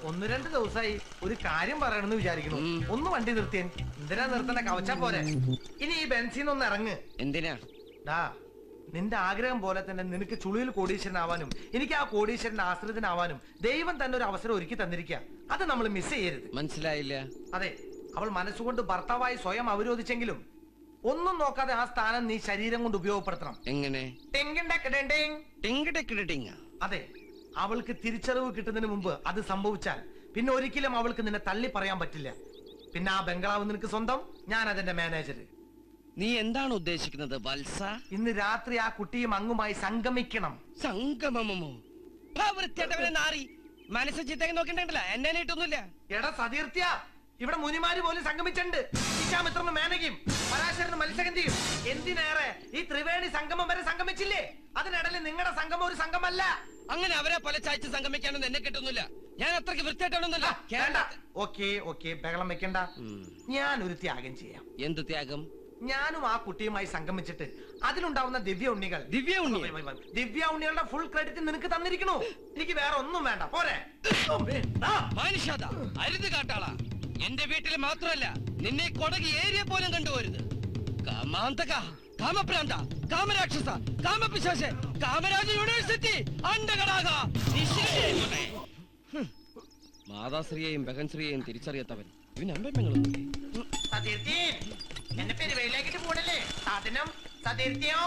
ഒന്ന് രണ്ട് ദിവസമായി ഒരു കാര്യം പറയണമെന്ന് വിചാരിക്കുന്നു. ഒന്ന് വണ്ടി നിർത്തിയൻ. എന്തിനാ നിർത്തണ? കവച്ചാ പോരെ. ഇനി ഈ ബെൻസിന്ന് ഒന്ന് ഇറങ്ങ്. എന്തിനാ? ഡാ, നിന്റെ ആഗ്രഹം പോലെ തന്നെ നിനക്ക് ചുളിയിൽ കോടീശ്വരനാവാനും എനിക്ക് ആ കോടീശ്വരന്റെ ആശ്രിതനാവാനും ദൈവം തന്നെ ഒരു അവസരം ഒരുക്കി തന്നിരിക്കുക. അത് നമ്മൾ മിസ് ചെയ്യരുത്. മനസ്സിലായില്ല. അതെ, അവൾ മനസ്സുകൊണ്ട് ഭർത്താവായി സ്വയം അവരോധിച്ചെങ്കിലും ഒന്നും നോക്കാതെ ആ സ്ഥാനം നീ ശരീരം കൊണ്ട് ഉപയോഗപ്പെടുത്തണം. എങ്ങനെ? അതെ, അവൾക്ക് തിരിച്ചറിവ് കിട്ടുന്നതിന് മുമ്പ് അത് സംഭവിച്ചാൽ പിന്നെ ഒരിക്കലും അവൾക്ക് നിന്നെ തള്ളി പറയാൻ പറ്റില്ല. പിന്നെ ആ ബംഗ്ലാവ് നിനക്ക് സ്വന്തം, ഞാൻ അതിന്റെ മാനേജർ. നീ എന്താണ് ഉദ്ദേശിക്കുന്നത് വത്സ? ഇന്ന് രാത്രി ആ കുട്ടിയും അങ്ങുമായി സംഗമിക്കണം. സംഗമമോ? നാറി മനസ്സ് ചിത്തേക്ക് നോക്കണ്ടല്ല, എന്നെ നീട്ടൊന്നുമില്ല. എടാ സതീർത്യ, ഇവിടെ മുനിമാര് പോലും സംഗമിച്ചിട്ടുണ്ട്. വിശ്വാമിത്രനും മേനകയും പരാശരനും മത്സ്യഗന്ധിയും. എന്തിനേറെ ഈ ത്രിവേണി സംഗമം വരെ സംഗമിച്ചില്ലേ? അതിനിടയിൽ നിങ്ങളുടെ സംഗമം ഒരു സംഗമല്ല. അങ്ങനെ അവരെ പല ചായച്ച് സംഗമിക്കാനൊന്നും എന്നെ കിട്ടുന്നില്ല. ഞാൻ അത്രയ്ക്ക് വൃത്തിയായിട്ടാണെന്നല്ല. ഓക്കെ, ബഹളം വെക്കണ്ട. ഞാൻ ഒരു ത്യാഗം ചെയ്യാം. എന്ത് ത്യാഗം? ഞാനും ആ കുട്ടിയുമായി സംഗമിച്ചിട്ട് അതിലുണ്ടാവുന്ന ദിവ്യ ഉണ്ണികളുടെ ഫുൾ ക്രെഡിറ്റ് നിനക്ക് തന്നിരിക്കണു. എനിക്ക് വേറെ ഒന്നും വേണ്ട, പോരെ? മനുഷ്യത അരുത് കാട്ടാളാ. എന്റെ വീട്ടിൽ മാത്രമല്ല, നിന്നെ കൊടകി ഏരിയ പോലും കണ്ടുപോരുത്. കാമാന്തക, കാമപ്രാന്ത, കാമരാക്ഷസ, കാമപിശാച, കാമരാജ യൂണിവേഴ്സിറ്റി അണ്ടകടാക. മാതാശ്രീയെയും ബഹൻശ്രീയെയും തിരിച്ചറിയാത്തവൻ ഇവൻ അമ്പെങ്ങളൊന്നും. എന്നെ പെരുവയിലേക്കിട്ട് പോടല്ലേ സാധനം. സതീർത്യോ